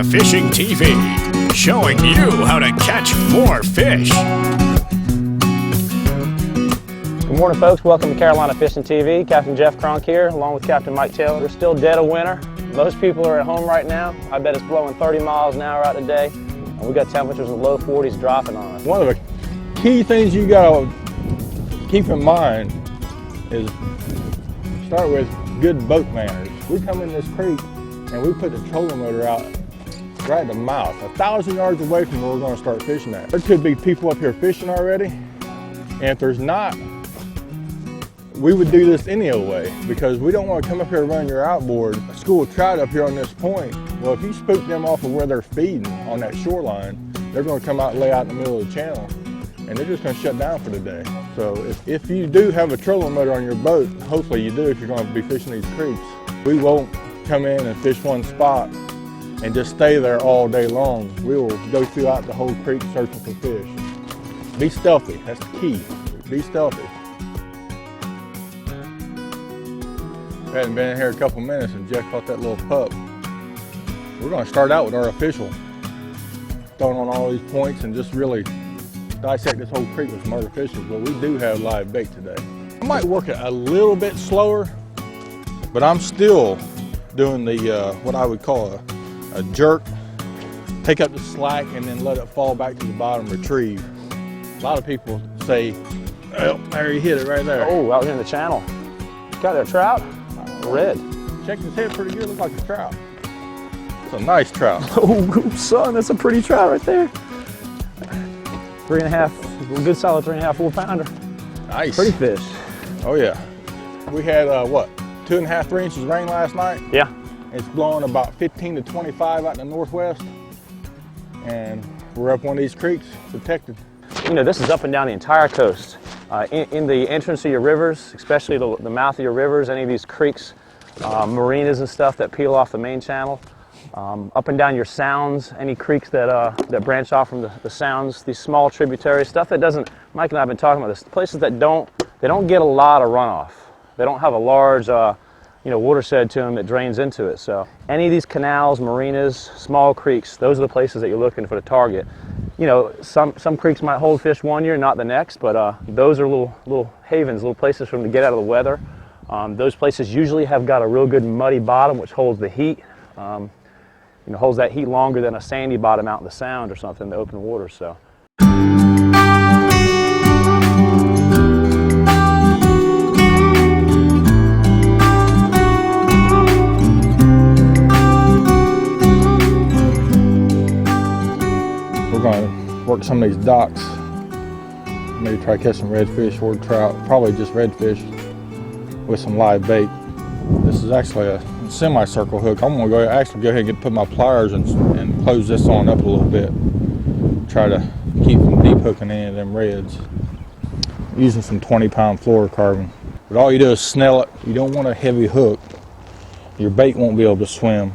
Carolina Fishing TV, showing you how to catch more fish. Good morning, folks. Welcome to Carolina Fishing TV. Captain Jeff Cronk here, along with Captain Mike Taylor. We're still dead of winter. Most people are at home right now. I bet it's blowing 30 miles an hour out today. And we got temperatures in the low 40s dropping on us. One of the key things you gotta keep in mind is start with good boat manners. We come in this creek and we put the trolling motor out right at the mouth, 1,000 yards away from where we're gonna start fishing at. There could be people up here fishing already, and if there's not, we would do this any other way because we don't want to come up here and run your outboard. A school of trout up here on this point, well, if you spook them off of where they're feeding on that shoreline, they're going to come out and lay out in the middle of the channel and they're just going to shut down for the day. So if you do have a trolling motor on your boat, hopefully you do if you're going to be fishing these creeks, we won't come in and fish one spot and just stay there all day long. We will go throughout the whole creek searching for fish. Be stealthy, that's the key. Be stealthy. We hadn't been in here a couple minutes and Jeff caught that little pup. We're going to start out with our official, throwing on all these points and just really dissect this whole creek with some artificials, but we do have live bait today. I might work it a little bit slower, but I'm still doing the what I would call a jerk, take up the slack and then let it fall back to the bottom, retrieve. A lot of people say, oh, there you hit it right there. Oh, out here in the channel. Got a trout? Red. Check his head pretty good, looks like a trout. It's a nice trout. Oh, son, that's a pretty trout right there. 3.5, a good solid 3.5, 4 pounder. Nice. Pretty fish. Oh yeah. We had what, 2.5, 3 inches of rain last night? Yeah. It's blowing about 15 to 25 out in the northwest. And we're up one of these creeks, protected. You know, this is up and down the entire coast. In the entrance of your rivers, especially the mouth of your rivers, any of these creeks, marinas and stuff that peel off the main channel, up and down your sounds, any creeks that branch off from the sounds, these small tributaries, stuff that doesn't, Mike and I have been talking about this, places that don't get a lot of runoff. They don't have a large, watershed to them that drains into it. So any of these canals, marinas, small creeks, those are the places that you're looking for to target. You know, some creeks might hold fish one year, not the next, but those are little havens, little places for them to get out of the weather. Those places usually have got a real good muddy bottom, which holds the heat. Holds that heat longer than a sandy bottom out in the sound or something, the open water. So. We're going to work some of these docks, maybe try to catch some redfish or trout, probably just redfish with some live bait. This is actually a semicircle hook. I'm going to go ahead and put my pliers and close this on up a little bit. Try to keep from deep hooking any of them reds. Using some 20-pound fluorocarbon. But all you do is snell it. You don't want a heavy hook. Your bait won't be able to swim.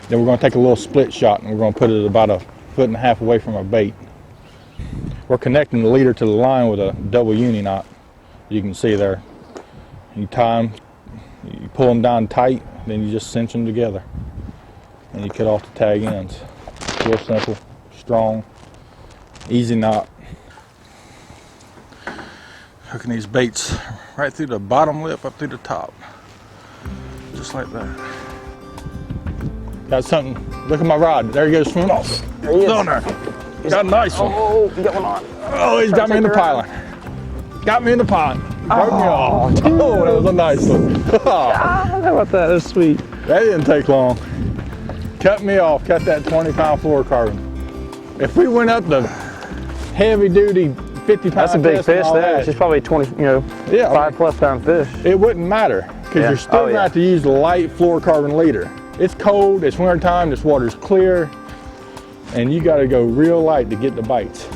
Then we're going to take a little split shot and we're going to put it about 1.5 feet away from our bait. We're connecting the leader to the line with a double uni knot. You can see there. You tie them, you pull them down tight, then you just cinch them together. And you cut off the tag ends. Real simple, strong, easy knot. Hooking these baits right through the bottom lip up through the top. Just like that. Got something, look at my rod, there he goes swimming off. There he is. On there. Got a nice one. Oh, you got one on. Oh, he's got me in the piling. Got me in the pond. Broke me off. Oh, that was a nice one. How about that? That's sweet. That didn't take long. Cut me off, cut that 20-pound fluorocarbon. If we went up the heavy-duty 50-pound, that's a big fish there. She's probably 20, 5+ pound fish. It wouldn't matter because you're still going to have to use the light fluorocarbon leader. It's cold, it's winter time, this water's clear, and you got to go real light to get the bites.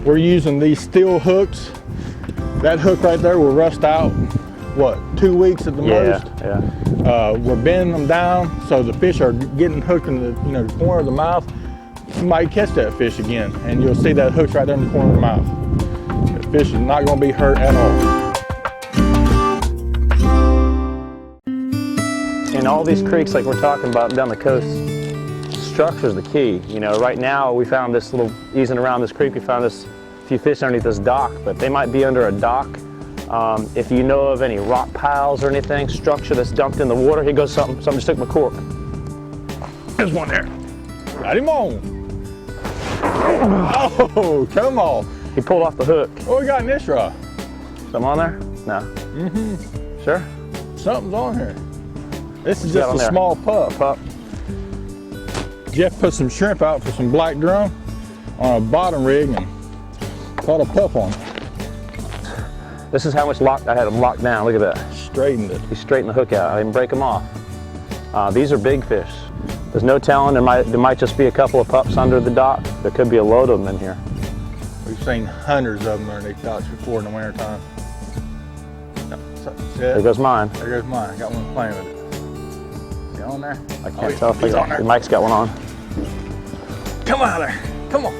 We're using these steel hooks. That hook right there will rust out, what, 2 weeks at the most? Yeah. We're bending them down so the fish are getting hooked in the corner of the mouth. You might catch that fish again, and you'll see that hook's right there in the corner of the mouth. The fish is not going to be hurt at all. In all these creeks like we're talking about down the coast, structure is the key. You know, right now we found this little, easing around this creek, we found this few fish underneath this dock, but they might be under a dock. If you know of any rock piles or anything, structure that's dumped in the water, here goes something, something just took my cork. There's one there. Got him on. Oh, come on. He pulled off the hook. What we got in this rod? Something on there? No. Mm-hmm. Sure? Something's on here. This is What's just a small pup. Jeff put some shrimp out for some black drum on a bottom rig and caught a pup on it. This is how much locked, I had him locked down. Look at that. Straightened it. He straightened the hook out. I didn't break them off. These are big fish. There's no telling, there might just be a couple of pups under the dock. There could be a load of them in here. We've seen hundreds of them underneath docks before in the wintertime. There goes mine. There goes mine. I got one playing with it. Get on there? I can't tell if Mike's got one on. Come out there. Come on.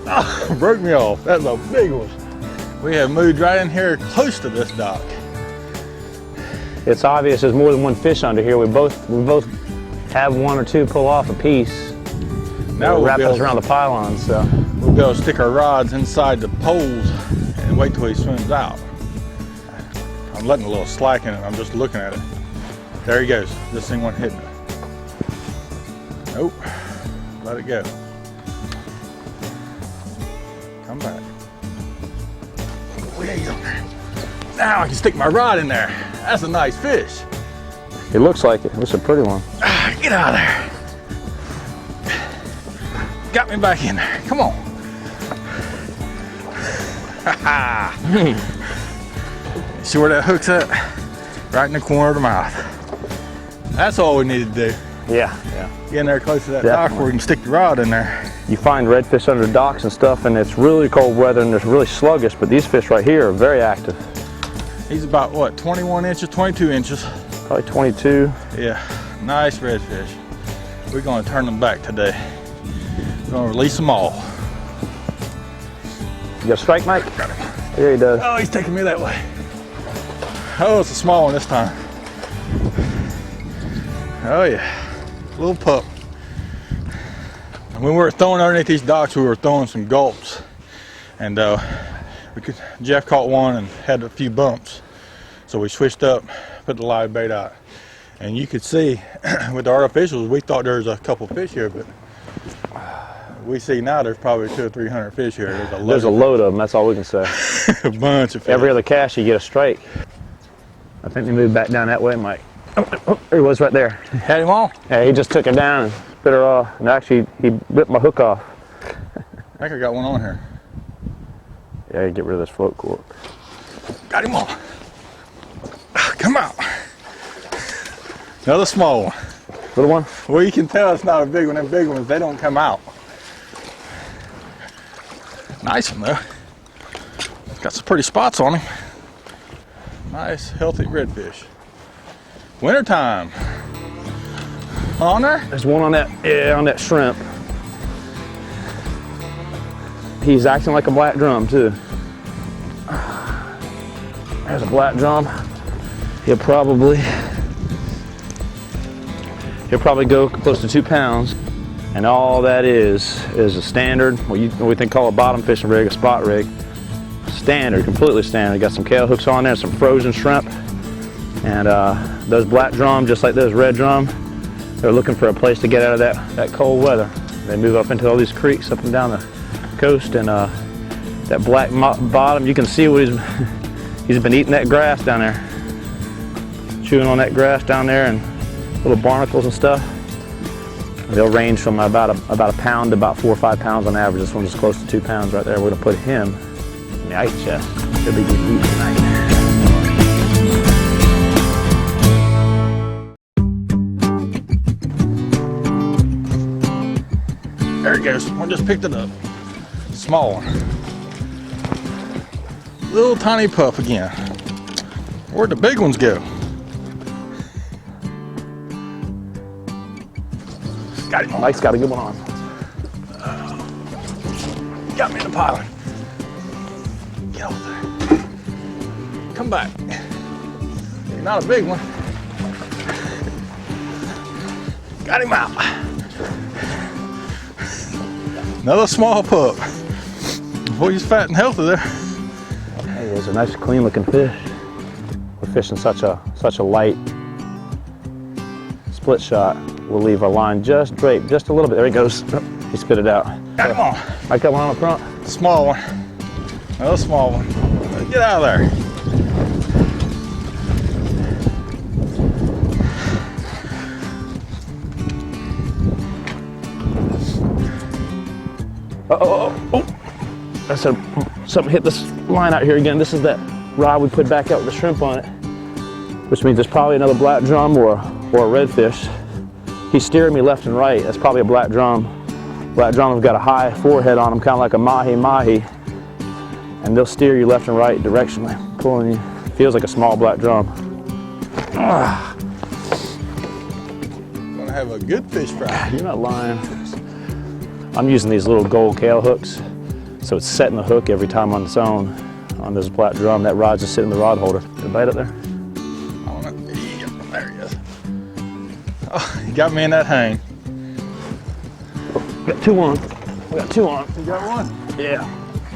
Oh, broke me off. That's a big one. We have moved right in here close to this dock. It's obvious there's more than one fish under here. We both have one or two pull off a piece. Now we'll wrap us around the pylons, so we'll be able to stick our rods inside the poles and wait till he swims out. I'm letting a little slack in it. I'm just looking at it. There he goes. This thing wasn't hitting it. Nope. Let it go. Come back. Way on there. Now I can stick my rod in there. That's a nice fish. it looks like it. It's a pretty one. Get out of there. Got me back in there. Come on. See where that hook's at? Right in the corner of the mouth. That's all we need to do. Yeah. Get in there close to that dock where we can stick the rod in there. You find redfish under docks and stuff, and it's really cold weather and it's really sluggish, but these fish right here are very active. He's about, what, 21 inches, 22 inches? Probably 22. Yeah, nice redfish. We're gonna turn them back today. We're gonna release them all. You got a strike, Mike? Got him. There he does. Oh, he's taking me that way. Oh, it's a small one this time. Oh yeah, little pup. When we were throwing underneath these docks, we were throwing some gulps. And Jeff caught one and had a few bumps. So we switched up, put the live bait out. And you could see with the artificials, we thought there was a couple fish here, but we see now there's probably 200 or 300 fish here. There's a load of them, that's all we can say. A bunch of fish. Every other cast you get a strike. I think they moved back down that way, Mike. Oh, there he was right there. Had him on? Yeah, he just took her down and spit her off. And actually, he ripped my hook off. I think I got one on here. Yeah, you get rid of this float cork. Got him on. Come out. Another small one. Little one? Well, you can tell it's not a big one. Them big ones, they don't come out. Nice one though. Got some pretty spots on him. Nice, healthy redfish. Wintertime. On there? There's one on that, yeah, on that shrimp. He's acting like a black drum too. There's a black drum. He'll probably go close to 2 pounds. And all that is a standard, what we call a bottom fishing rig, a spot rig. Standard, completely standard. Got some tail hooks on there, some frozen shrimp. And those black drum, just like those red drum, they're looking for a place to get out of that cold weather. They move up into all these creeks up and down the coast, and that black bottom, you can see what he's been eating that grass down there. Chewing on that grass down there and little barnacles and stuff. They'll range from about a pound to about 4 or 5 pounds on average. This one's close to 2 pounds right there. We're gonna put him in the ice chest. He'll be getting eaten tonight. There he goes. One just picked it up. Small one. Little tiny pup again. Where'd the big ones go? Got him on. Mike's got a good one on. Got me in the pilot. Get over there. Come back. Not a big one. Got him out. Another small pup. Boy, he's fat and healthy there. Hey, there's a nice clean looking fish. We're fishing such a light split shot. We'll leave our line just draped, just a little bit. There he goes. He spit it out. Got him on. I got one on the front. Small one. Another small one. Get out of there. Oh. I said something hit this line out here again. This is that rod we put back out with the shrimp on it, which means there's probably another black drum or a redfish. He's steering me left and right. That's probably a black drum. Black drums have got a high forehead on them, kind of like a mahi, and they'll steer you left and right directionally, pulling you. Feels like a small black drum. Gonna have a good fish fry. You're not lying. I'm using these little gold kale hooks, so it's setting the hook every time on its own. On this black drum, that rod's just sitting in the rod holder. Did a bite up there? Yeah, there he is. Oh, he got me in that hang. We got two on. We got two on. You got one? Yeah.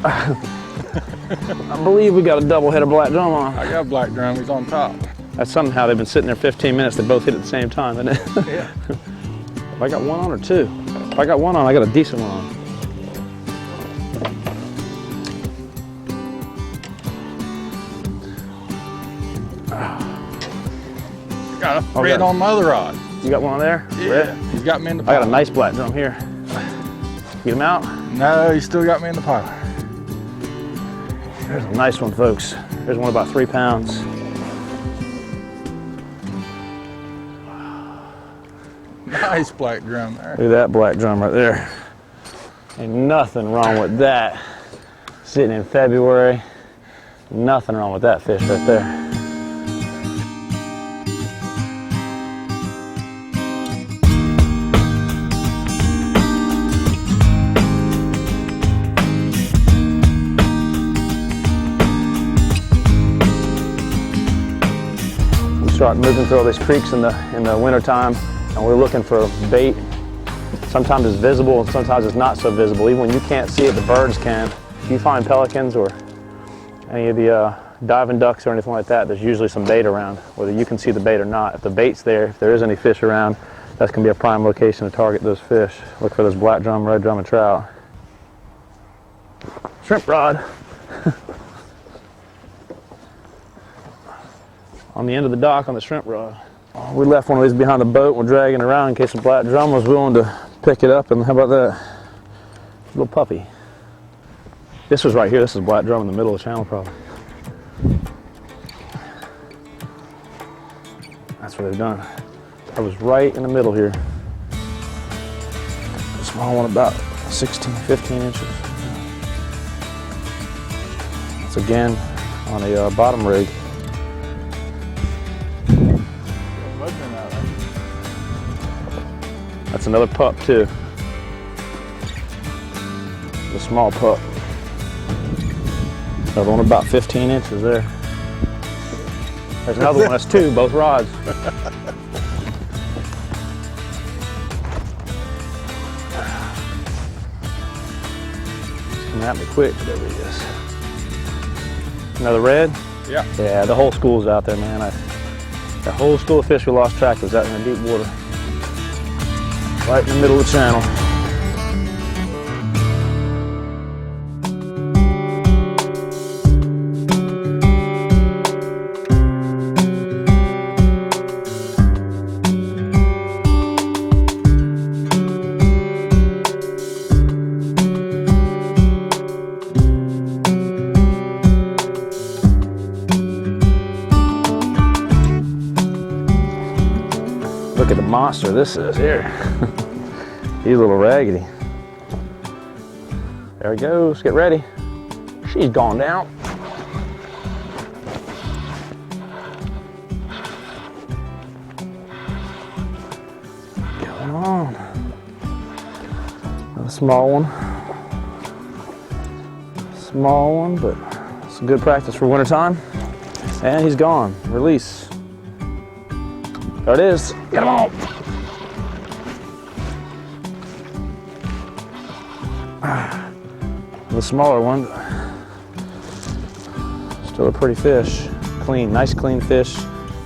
I believe we got a double header black drum on. I got a black drum, he's on top. That's somehow they've been sitting there 15 minutes. They both hit at the same time, isn't it? Yeah. If I got one on or two? If I got one on, I got a decent one on. Got a red on my other rod. You got one on there? Yeah. Red? He's got me in the I pilot. got a nice black drum here. Get him out? No, he still got me in the pilot. There's a nice one, folks. There's one about 3 pounds. Nice black drum there. Look at that black drum right there. Ain't nothing wrong with that. Sitting in February, nothing wrong with that fish right there. We start moving through all these creeks in the wintertime, and we're looking for bait. Sometimes it's visible and sometimes it's not so visible. Even when you can't see it, the birds can. If you find pelicans or any of the diving ducks or anything like that, there's usually some bait around, whether you can see the bait or not. If the bait's there, if there is any fish around, that's going to be a prime location to target those fish. Look for those black drum, red drum, and trout. Shrimp rod. On the end of the dock on the shrimp rod. We left one of these behind the boat. We're dragging it around in case the black drum was willing to pick it up. And how about that? Little puppy. This was right here. This is black drum in the middle of the channel probably. That's what they've done. I was right in the middle here. A small one about 16, 15 inches. That's again on a bottom rig. That's another pup too. A small pup. Another one about 15 inches there. There's another one, that's two, both rods. He's coming at me quick, there he is. Another red? Yeah. Yeah, the whole school's out there, man. The whole school of fish we lost track was out in the deep water. Right in the middle of the channel. Look at the monster this is here. He's a little raggedy. There he goes, get ready. She's gone down. Going on. Another small one. Small one, but it's a good practice for wintertime. And he's gone, release. There it is, get him on. The smaller one. Still a pretty fish. Clean, nice clean fish.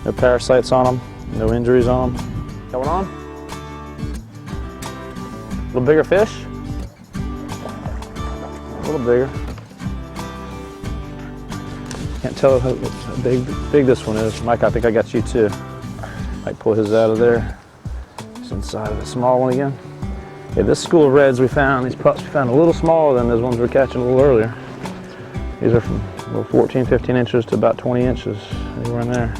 No parasites on them, no injuries on them. Going on? A little bigger fish? A little bigger. Can't tell how big this one is. Mike, I think I got you too. Might pull his out of there. It's inside of the small one again. Yeah, this school of reds we found, these pups we found a little smaller than those ones we were catching a little earlier. These are from 14, 15 inches to about 20 inches, anywhere in there.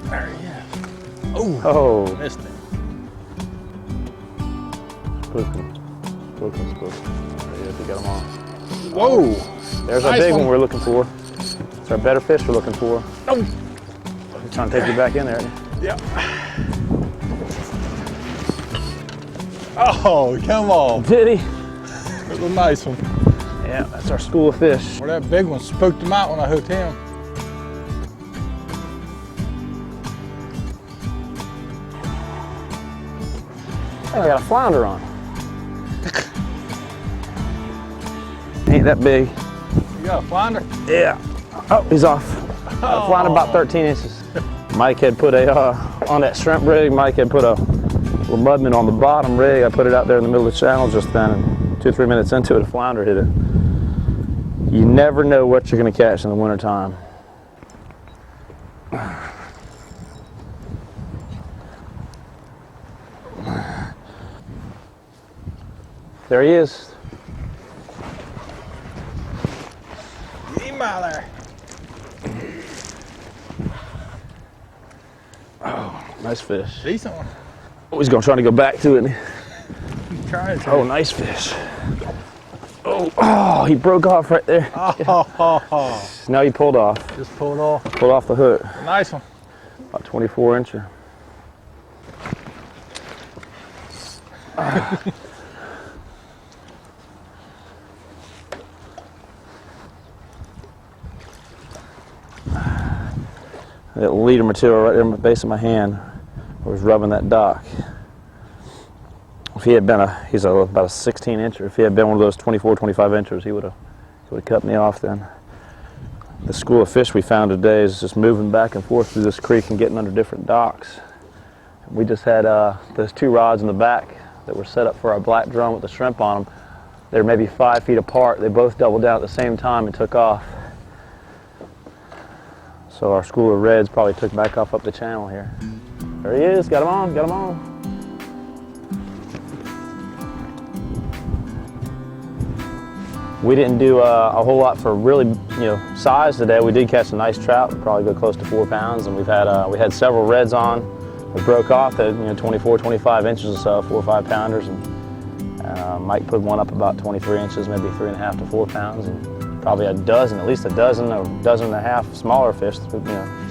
There he is. Oh, Missed it. spooking. There he is, we got them all. Whoa! There's our Nice big one. one we're looking for. It's our better fish we're looking for. Oh! I'm trying to take you back in there. Yeah. Oh, come on. Did he? It was a nice one. Yeah, that's our school of fish. Well, that big one spooked him out when I hooked him. Hey, I got a flounder on. Ain't that big. You got a flounder? Yeah. Oh, he's off. Flounder about 13 inches. Mike had put a, on that shrimp rig, Mike had put a little mudman on the bottom rig. I put it out there in the middle of the channel just then, and 2 or 3 minutes into it, a flounder hit it. You never know what you're gonna catch in the wintertime. There he is. Get him out of there. Oh, nice fish. Decent one. Oh, he's gonna try to go back to it. He's trying to. Oh, nice fish. Oh, he broke off right there. Oh. Now he pulled off. Just pulled off. Pulled off the hook. Nice one. About 24 incher. That leader material right there in the base of my hand was rubbing that dock. If he had been he's about a 16 incher. If he had been one of those 24, 25 inchers, he would have cut me off then. The school of fish we found today is just moving back and forth through this creek and getting under different docks. We just had those 2 rods in the back that were set up for our black drum with the shrimp on them. They're maybe 5 feet apart. They both doubled down at the same time and took off. So our school of reds probably took back off up the channel here. There he is, got him on, got him on. We didn't do a whole lot for really, size today. We did catch a nice trout, probably go close to 4 pounds, and we had several reds on. We broke off at 24, 25 inches or so, 4 or 5 pounders, and Mike put one up about 23 inches, maybe 3.5 to 4 pounds, and probably at least a dozen or dozen and a half smaller fish,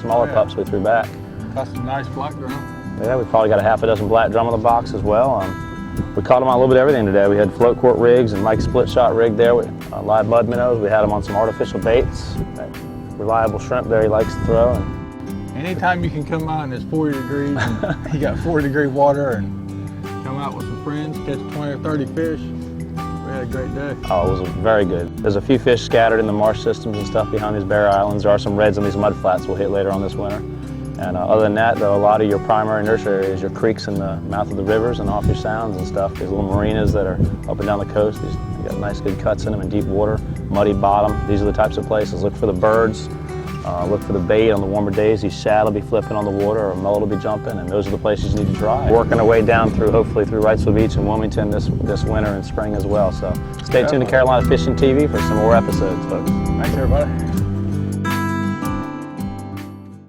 smaller pups we threw back. That's a nice black drum. Yeah, we probably got a half a dozen black drum in the box as well. We caught them on a little bit of everything today. We had float court rigs and Mike's split shot rig there with live mud minnows. We had them on some artificial baits. That reliable shrimp there he likes to throw. And anytime you can come out and it's 40 degrees and you got 40-degree water and come out with some friends, catch 20 or 30 fish, we had a great day. Oh, it was very good. There's a few fish scattered in the marsh systems and stuff behind these bare islands. There are some reds on these mud flats we'll hit later on this winter. And other than that, though, a lot of your primary nursery areas, your creeks in the mouth of the rivers and off your sounds and stuff. These little marinas that are up and down the coast. These got nice good cuts in them in deep water, muddy bottom. These are the types of places. Look for the birds. Look for the bait on the warmer days. These shad will be flipping on the water or a mullet will be jumping, and those are the places you need to try. Working our way down through, hopefully through Wrightsville Beach and Wilmington this winter and spring as well. So stay tuned to Carolina Fishing TV for some more episodes, folks. Thanks, everybody.